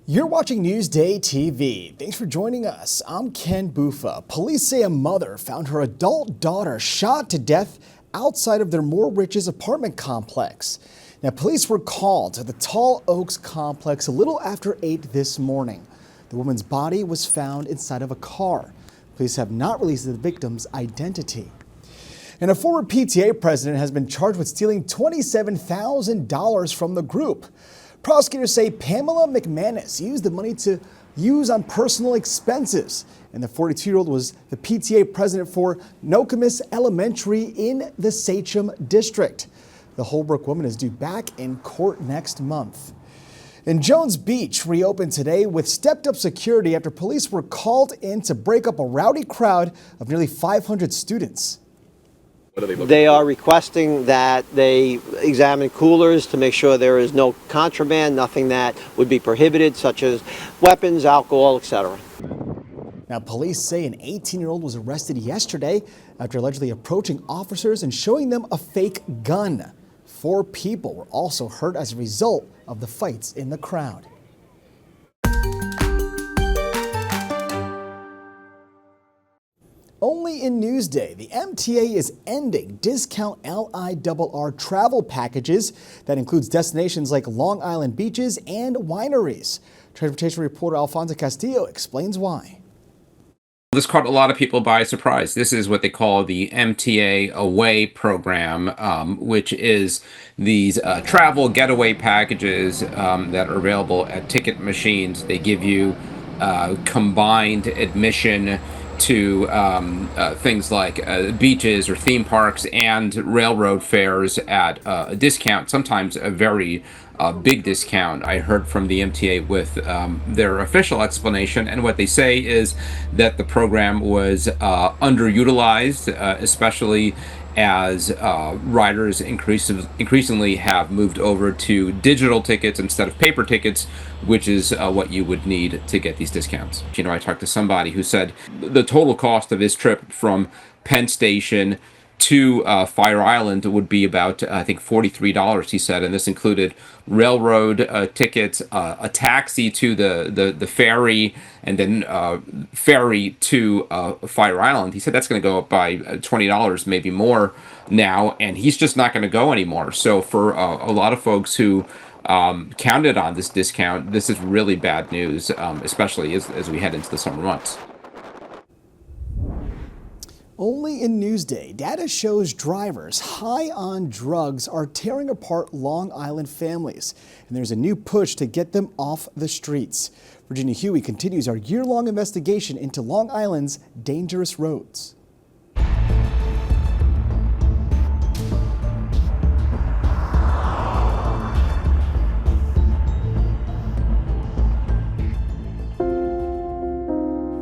You're watching Newsday TV. Thanks for joining us. I'm Ken Bufa. Police say a mother found her adult daughter shot to death outside of their More Riches apartment complex. Now, police were called to the Tall Oaks complex a little after 8 this morning. The woman's body was found inside of a car. Police have not released the victim's identity. And a former PTA president has been charged with stealing $27,000 from the group. Prosecutors say Pamela McManus used the money to use on personal expenses. And the 42-year-old was the PTA president for Nokomis Elementary in the Sachem district. The Holbrook woman is due back in court next month. And Jones Beach reopened today with stepped-up security after police were called in to break up a rowdy crowd of nearly 500 students. They are requesting that they examine coolers to make sure there is no contraband, nothing that would be prohibited, such as weapons, alcohol, etc. Now, police say an 18-year-old was arrested yesterday after allegedly approaching officers and showing them a fake gun. 4 people were also hurt as a result of the fights in the crowd. Only in Newsday, the MTA is ending discount LIRR travel packages that includes destinations like Long Island beaches and wineries. Transportation reporter Alfonso Castillo explains why. This caught a lot of people by surprise. This is what they call the MTA Away program, which is these travel getaway packages that are available at ticket machines. They give you combined admission to things like beaches or theme parks and railroad fares at a discount, sometimes a very big discount. I heard from the MTA with their official explanation, and what they say is that the program was underutilized, especially as riders increasingly have moved over to digital tickets instead of paper tickets, which is what you would need to get these discounts. You know, I talked to somebody who said the total cost of his trip from Penn Station to Fire Island would be about, I think, $43, he said, and this included railroad tickets, a taxi to the ferry, and then ferry to Fire Island. He said that's going to go up by $20, maybe more now, and he's just not going to go anymore. So for a lot of folks who counted on this discount, this is really bad news, especially as we head into the summer months. Only in Newsday, data shows drivers high on drugs are tearing apart Long Island families, and there's a new push to get them off the streets. Virginia Huey continues our year-long investigation into Long Island's dangerous roads.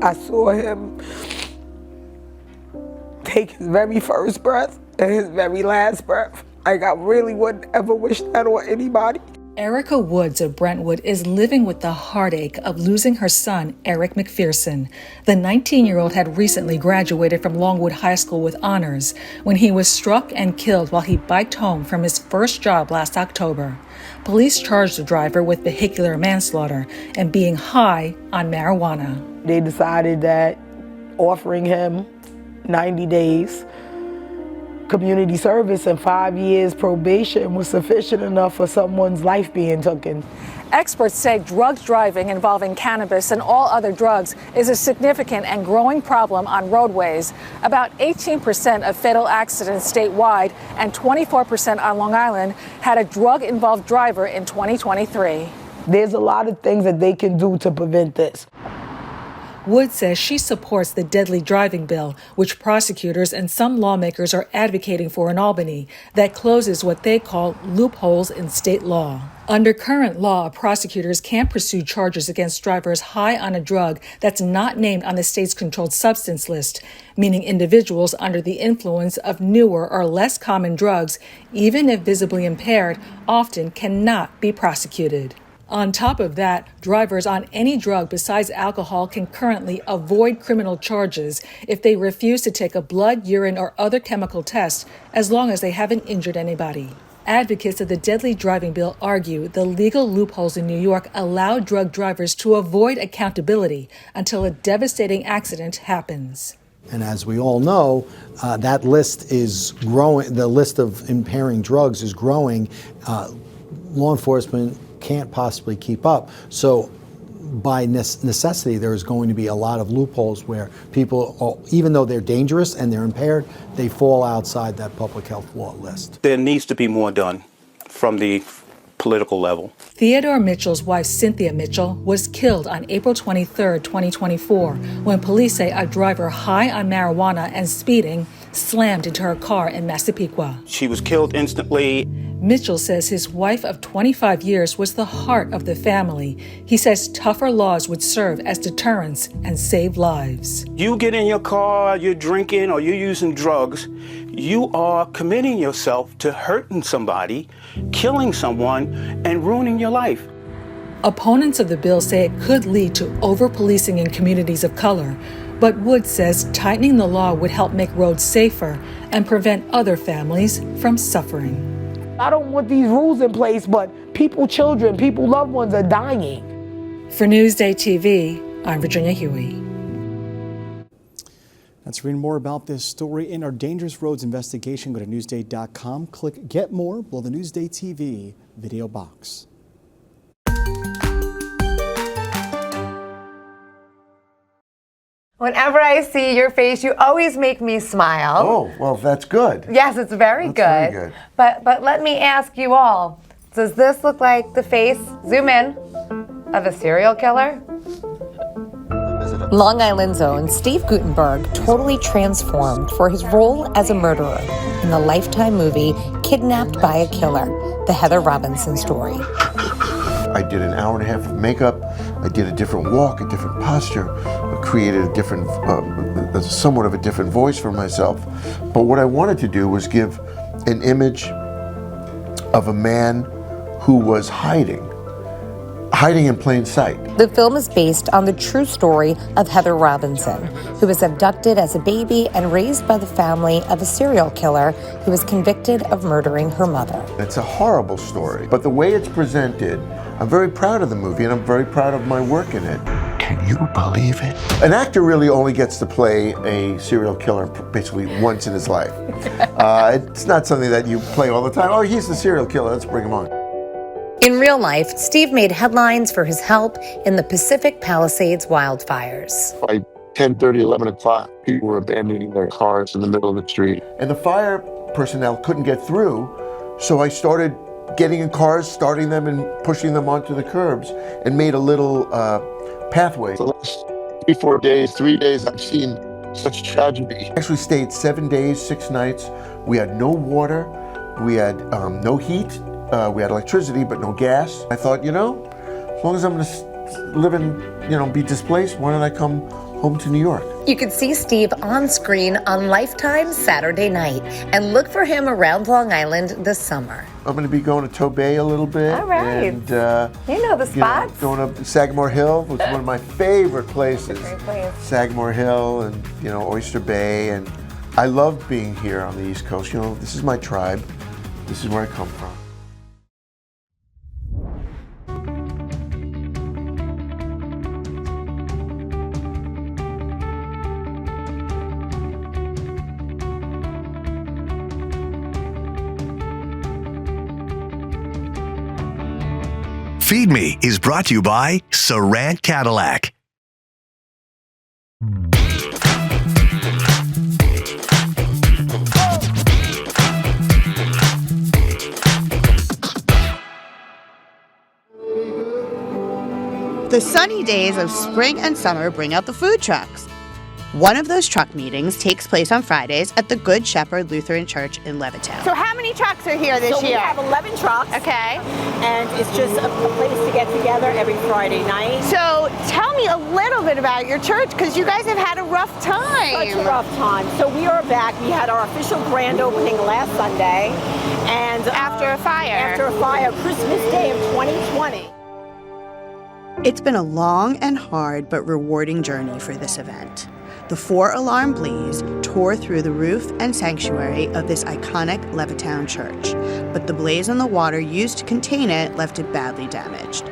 I saw him take his very first breath and his very last breath. Like, I really wouldn't ever wish that on anybody. Erica Woods of Brentwood is living with the heartache of losing her son, Eric McPherson. The 19-year-old had recently graduated from Longwood High School with honors when he was struck and killed while he biked home from his first job last October. Police charged the driver with vehicular manslaughter and being high on marijuana. They decided that offering him 90 days community service and 5 years probation was sufficient enough for someone's life being taken. Experts say drug driving involving cannabis and all other drugs is a significant and growing problem on roadways. About 18% of fatal accidents statewide and 24% on Long Island had a drug-involved driver in 2023. There's a lot of things that they can do to prevent this. Wood says she supports the deadly driving bill, which prosecutors and some lawmakers are advocating for in Albany, that closes what they call loopholes in state law. Under current law, prosecutors can't pursue charges against drivers high on a drug that's not named on the state's controlled substance list, meaning individuals under the influence of newer or less common drugs, even if visibly impaired, often cannot be prosecuted. On top of that, drivers on any drug besides alcohol can currently avoid criminal charges if they refuse to take a blood, urine, or other chemical test, as long as they haven't injured anybody. Advocates of the deadly driving bill argue the legal loopholes in New York allow drug drivers to avoid accountability until a devastating accident happens. And as we all know, that list is growing. The list of impairing drugs is growing. Law enforcement can't possibly keep up. So by necessity, there is going to be a lot of loopholes where people, even though they're dangerous and they're impaired, they fall outside that public health law list. There needs to be more done from the political level. Theodore Mitchell's wife, Cynthia Mitchell, was killed on April 23, 2024, when police say a driver high on marijuana and speeding slammed into her car in Massapequa. She was killed instantly. Mitchell says his wife of 25 years was the heart of the family. He says tougher laws would serve as deterrents and save lives. You get in your car, you're drinking, or you're using drugs, you are committing yourself to hurting somebody, killing someone, and ruining your life. Opponents of the bill say it could lead to over-policing in communities of color, but Wood says tightening the law would help make roads safer and prevent other families from suffering. I don't want these rules in place, but children, loved ones are dying. For Newsday TV, I'm Virginia Huey. Let's read more about this story in our Dangerous Roads investigation. Go to Newsday.com, click Get More below the Newsday TV video box. Whenever I see your face, you always make me smile. Oh, well, that's good. Yes, it's very good. Very good. But let me ask you all, does this look like the face, zoom in, of a serial killer? Long Island's own Steve Guttenberg totally transformed for his role as a murderer in the Lifetime movie Kidnapped by a Killer, the Heather Robinson story. I did an hour and a half of makeup. I did a different walk, a different posture, created a different, somewhat of a different voice for myself. But what I wanted to do was give an image of a man who was hiding in plain sight. The film is based on the true story of Heather Robinson, who was abducted as a baby and raised by the family of a serial killer who was convicted of murdering her mother. It's a horrible story, but the way it's presented, I'm very proud of the movie and I'm very proud of my work in it. Can you believe it? An actor really only gets to play a serial killer basically once in his life. It's not something that you play all the time. Oh, he's the serial killer, let's bring him on. In real life, Steve made headlines for his help in the Pacific Palisades wildfires. By 10:30, 11 o'clock, people were abandoning their cars in the middle of the street. And the fire personnel couldn't get through, so I started getting in cars, starting them and pushing them onto the curbs, and made a little pathway. The last 3 days, I've seen such tragedy. Actually stayed 7 days, 6 nights. We had no water, we had no heat, we had electricity, but no gas. I thought, as long as I'm gonna live and, be displaced, why don't I come home to New York? You could see Steve on screen on Lifetime Saturday night, and look for him around Long Island this summer. I'm going to be going to Tobay a little bit. All right. And, you know the spots. Going up Sagamore Hill, which is one of my favorite places. Great place. Sagamore Hill and, Oyster Bay. And I love being here on the East Coast. This is my tribe. This is where I come from. Feed Me is brought to you by Sarant Cadillac. The sunny days of spring and summer bring out the food trucks. One of those truck meetings takes place on Fridays at the Good Shepherd Lutheran Church in Levittown. So how many trucks are here this year? We have 11 trucks. Okay. And it's just a place to get together every Friday night. So tell me a little bit about your church, because you guys have had a rough time. Such a rough time. So we are back. We had our official grand opening last Sunday. And after a fire. Christmas Day of 2020. It's been a long and hard but rewarding journey for this event. The 4-alarm blaze tore through the roof and sanctuary of this iconic Levittown church, but the blaze and the water used to contain it left it badly damaged.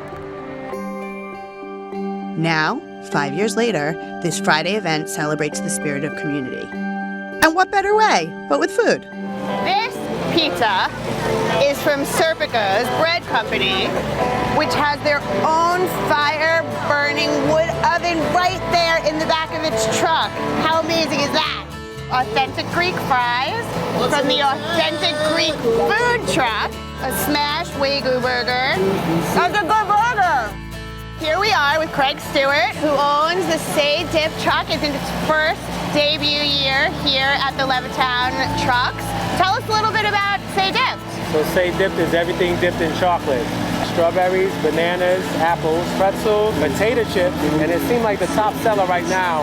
Now, 5 years later, this Friday event celebrates the spirit of community. And what better way but with food? This pizza is from Serpico's Bread Company, which has their own fire-burning wood oven right there in the back of its truck. How amazing is that? Authentic Greek fries from the Authentic Greek food truck, a smashed Wagyu burger. That's a good burger! Here we are with Craig Stewart, who owns the Say Dip truck. It's in its first debut year here at the Levittown Trucks. Tell us a little bit about Say Dip. So Say Dip is everything dipped in chocolate. Strawberries, bananas, apples, pretzels, potato chips, and it seemed like the top seller right now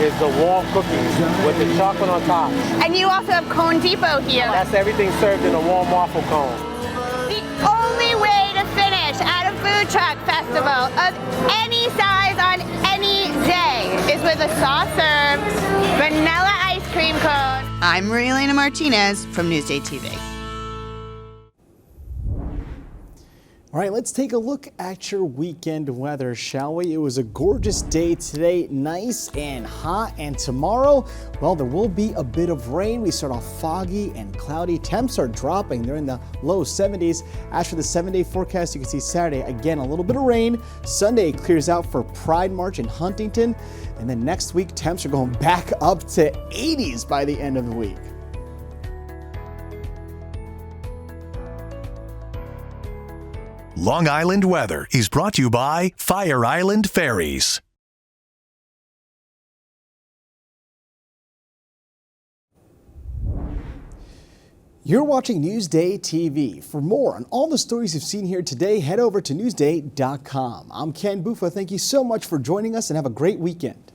is the warm cookies with the chocolate on top. And you also have Cone Depot here. That's everything served in a warm waffle cone. The only way to finish at a food truck festival of any size on any day is with a soft-serve vanilla ice cream cone. I'm Maria-Elena Martinez from NewsdayTV. All right, let's take a look at your weekend weather, shall we? It was a gorgeous day today, nice and hot, and tomorrow, well, there will be a bit of rain. We start off foggy and cloudy. Temps are dropping. They're in the low 70s. As for the 7-day forecast, you can see Saturday, again, a little bit of rain. Sunday clears out for Pride March in Huntington. And then next week, temps are going back up to 80s by the end of the week. Long Island weather is brought to you by Fire Island Ferries. You're watching Newsday TV. For more on all the stories you've seen here today, head over to Newsday.com. I'm Ken Buffa. Thank you so much for joining us and have a great weekend.